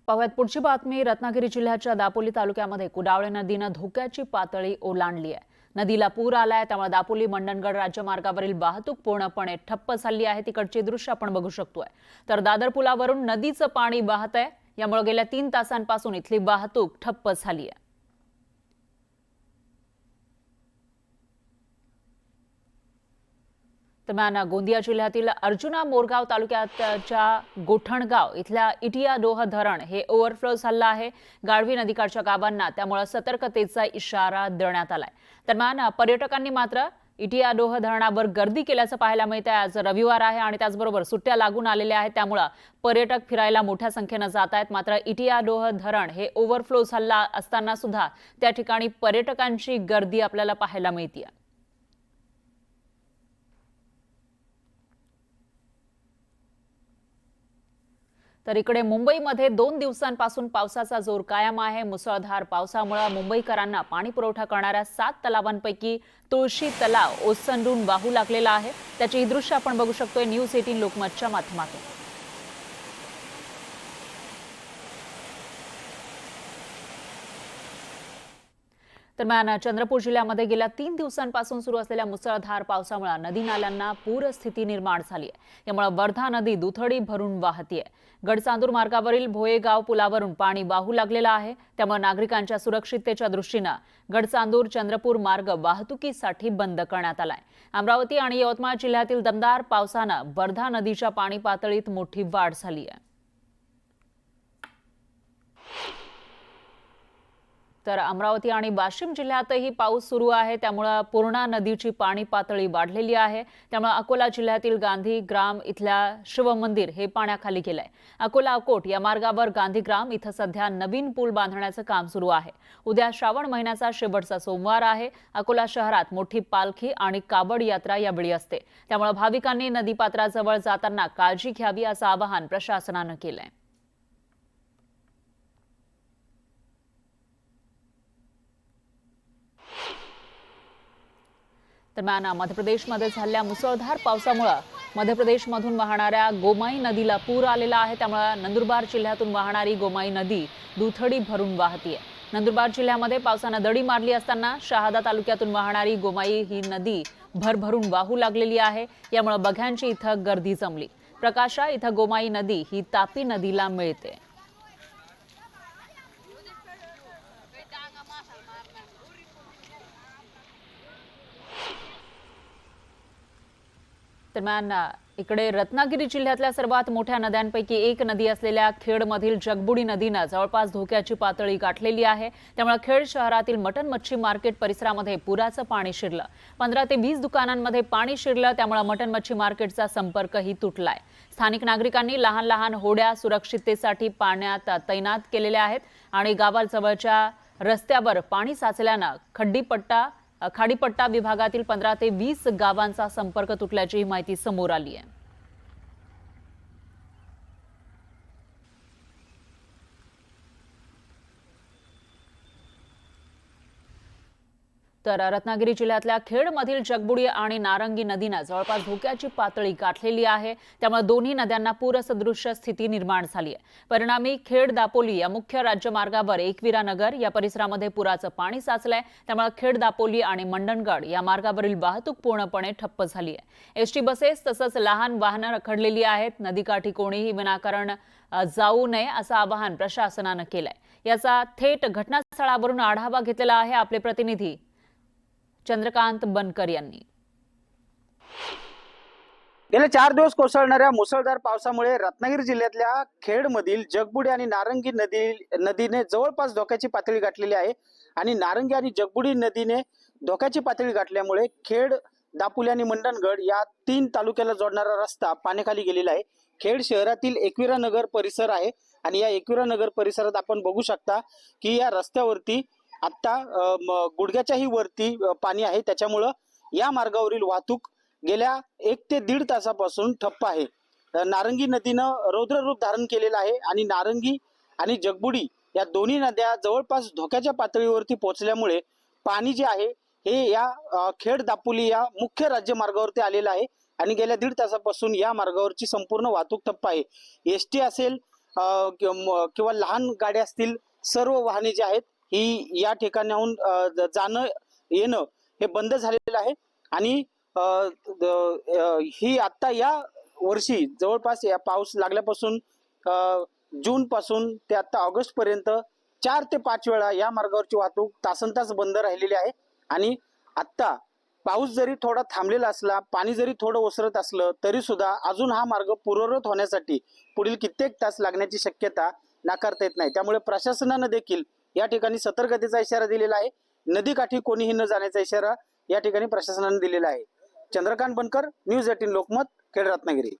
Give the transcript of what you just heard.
पाहूयात पुढची बातमी। रत्नागिरी जिल्ह्याच्या दापोली तालुक्यामध्ये कुडावळे नदीनं धोक्याची पातळी ओलांडली आहे। नदीला पूर आलाय, त्यामुळे दापोली मंडणगड राज्यमार्गावरील वाहतूक पूर्णपणे ठप्प झाली आहे। तिकडची दृश्य आपण बघू शकतोय। तर दादर पुलावरून नदीचं पाणी वाहत आहे, यामुळे गेल्या 3 तासांपासून इथली वाहतूक ठप्प झाली आहे। दरम्यान गोंदिया जिल्ह्यातील अर्जुना मोरगाव तालुक्याच्या गोठणगाव इथल्या इटियाडोह धरण हे ओव्हरफ्लो झालं आहे। गाढवी नदीकाठच्या गावांना त्यामुळे सतर्कतेचा इशारा देण्यात आलाय। दरम्यान पर्यटकांनी मात्र इटियाडोह धरणावर गर्दी केल्याचं पाहायला मिळतंय। आज रविवार आहे आणि त्याचबरोबर सुट्ट्या लागून आलेल्या आहेत, त्यामुळे पर्यटक फिरायला मोठ्या संख्येने जात आहेत। मात्र इटियाडोह धरण हे ओव्हरफ्लो झालं असताना सुद्धा त्या ठिकाणी पर्यटकांची गर्दी आपल्याला पाहायला मिळते। तर इकडे मुंबईमध्ये 2 दिवसांपासून पावसाचा जोर कायम आहे। मुसळधार पावसामुळे मुंबईकरांना पाणी पुरवठा करणाऱ्या 7 तलावांपैकी तुळशी तलाव ओसंडून वाहू लागलेला आहे। त्याची ही दृश्य आपण बघू शकतोय न्यूज 18 लोकमतच्या माध्यमातून। दरम्यान चंद्रपूर जिल्ह्यामध्ये गेल्या 3 दिवसांपासून सुरू असलेल्या मुसळधार पावसामुळे नदी नाल्यांना पूरस्थिती निर्माण झाली आहे। यामुळे वर्धा नदी दुथडी भरून वाहतीये। गडचांदूर मार्गावरील भोयेगाव पुलावरून पाणी वाहू लागलेलं आहे, त्यामुळे नागरिकांच्या सुरक्षिततेच्या दृष्टीने गडचांदूर चंद्रपूर मार्ग वाहतुकीसाठी बंद करण्यात आलाय। अमरावती आणि यवतमाळ जिल्ह्यातील दमदार पावसाने वर्धा नदीच्या पाणी पातळीत मोठी वाढ झाली आहे। तर अमरावती आणि वाशिम जिल्ह्यातही पाऊस सुरू आहे, त्यामुळे पूर्णा नदीची पाणी पातळी वाढलेली आहे। त्यामुळे अकोला जिल्ह्यातील गांधीग्राम इथल्या शिवमंदिर हे पाण्याखाली गेलंय। अकोला अकोट या मार्गावर गांधीग्राम इथं सध्या नवीन पूल बांधण्याचं काम सुरू आहे। उद्या श्रावण महिन्याचा शेवटचा सोमवार आहे। अकोला शहरात मोठी पालखी आणि कावड यात्रा यावेळी असते, त्यामुळे भाविकांनी नदीपात्राजवळ जाताना काळजी घ्यावी असं आवाहन प्रशासनानं केलंय। दरम्यान मध्य प्रदेशमध्ये झालेल्या मुसळधार पावसामुळे मध्य प्रदेशमधून वाहणाऱ्या गोमाई नदीला पूर आलेला आहे। त्यामुळे नंदुरबार जिल्ह्यातून वाहणारी गोमाई नदी दुथडी भरून वाहतीये। नंदुरबार जिल्ह्यामध्ये पावसाने दडी मारली असताना शहादा तालुक्यातून वाहणारी गोमाई ही नदी भरभरून वाहू लागलेली आहे। यामुळे बघ्यांची इथं गर्दी जमली। प्रकाशा इथं गोमाई नदी ही तापी नदीला मिळते। दरम्यान इकडे रत्नागिरी जिल्ह्यातल्या सर्वात मोठ्या नद्यांपैकी एक नदी असलेल्या खेडमधील जगबुडी नदीने जवळपास धोक्याची पातळी गाठलेली आहे। त्यामुळे खेड शहरातील मटन मच्छी मार्केट परिसरामध्ये पुराचं पाणी शिरलं। 15 ते 20 दुकानांमध्ये पाणी शिरलं, त्यामुळे मटन मच्छी मार्केटचा संपर्कही तुटलाय। स्थानिक नागरिकांनी लहान लहान होड्या सुरक्षिततेसाठी पाण्यात तैनात केलेल्या आहेत आणि गावाजवळच्या रस्त्यावर पाणी साचल्याने खाडीपट्टा विभागातील 15 ते 20 गावांचा संपर्क तुटल्याची माहिती समोर आली आहे। तर रत्नागिरी जिल्ह्यातल्या खेडमधील जगबुडी आणि नारंगी नदीने जवळपास धोक्याची पातळी गाठलेली आहे। त्यामुळे दोन्ही नद्यांना पूरसदृश स्थिती निर्माण झाली आहे। परिणामी खेड दापोली या मुख्य राज्यमार्गावर एकविरा नगर या परिसरामध्ये पुराचं पाणी साचलंय। त्यामुळे खेड दापोली आणि मंडणगड या मार्गावरील वाहतूक पूर्णपणे ठप्प झाली आहे। एसटी बसेस तसंच लहान वाहनं रखडलेली आहेत। नदीकाठी कोणीही विनाकारण जाऊ नये असं आवाहन प्रशासनानं केलंय। याचा थेट घटनास्थळावरून आढावा घेतलेला आहे आपले प्रतिनिधी चंद्रकांत बनकर यांनी। गेले 4 दिवस कोसळणाऱ्या मुसळधार पावसामुळे रत्नागिरी जिल्ह्यातल्या खेडमधील जगबुडी आणि नारंगी नदीने जवळपास धोक्याची पातळी गाठलेली आहे। आणि नारंगी आणि जगबुडी नदीने धोक्याची पातळी गाठल्यामुळे खेड, दापोली आणि मंडणगड या 3 तालुक्याला जोडणारा रस्ता पाण्याखाली गेलेला आहे। खेड शहरातील एकविरा नगर परिसर आहे आणि या एकविरा नगर परिसरात आपण बघू शकता की या रस्त्यावरती आता गुडघ्याच्याही वरती पाणी आहे। त्याच्यामुळे या मार्गावरील वाहतूक गेल्या 1 ते 1.5 तासापासून ठप्प आहे। नारंगी नदीनं रौद्र रूप धारण केलेलं आहे आणि नारंगी आणि जगबुडी या दोन्ही नद्या जवळपास धोक्याच्या पातळीवरती पोहोचल्यामुळे पाणी जे आहे हे या खेड दापोली या मुख्य राज्यमार्गावरती आलेलं आहे आणि गेल्या 1.5 तासापासून या मार्गावरची संपूर्ण वाहतूक ठप्प आहे। एसटी असेल, किंवा लहान गाड्या असतील, सर्व वाहने जी आहेत ही या ठिकाणाहून जाणं येणं हे बंद झालेलं आहे. आणि ही आता या वर्षी जवळपास या पाऊस लागल्यापासून जून पासून ते आता ऑगस्ट पर्यंत 4 ते 5 वेळा या मार्गावरची वाहतूक तासनतास बंद राहिलेली आहे. आणि आता पाऊस जरी थोडा थांबलेला असला, पाणी जरी थोडं ओसरत असलं तरी सुद्धा अजून हा मार्ग पूर्ववत होण्यासाठी पुढील कित्येक तास लागण्याची शक्यता नाकारता येत नाही. त्यामुळे प्रशासनानं देखील या ठिकाणी सतर्कतेचा इशारा दिलेला आहे. नदीकाठी कोणीही न जाण्याचा इशारा या ठिकाणी प्रशासनाने दिलेला आहे. चंद्रकांत बनकर, न्यूज 18 लोकमत, खेड, रत्नागिरी.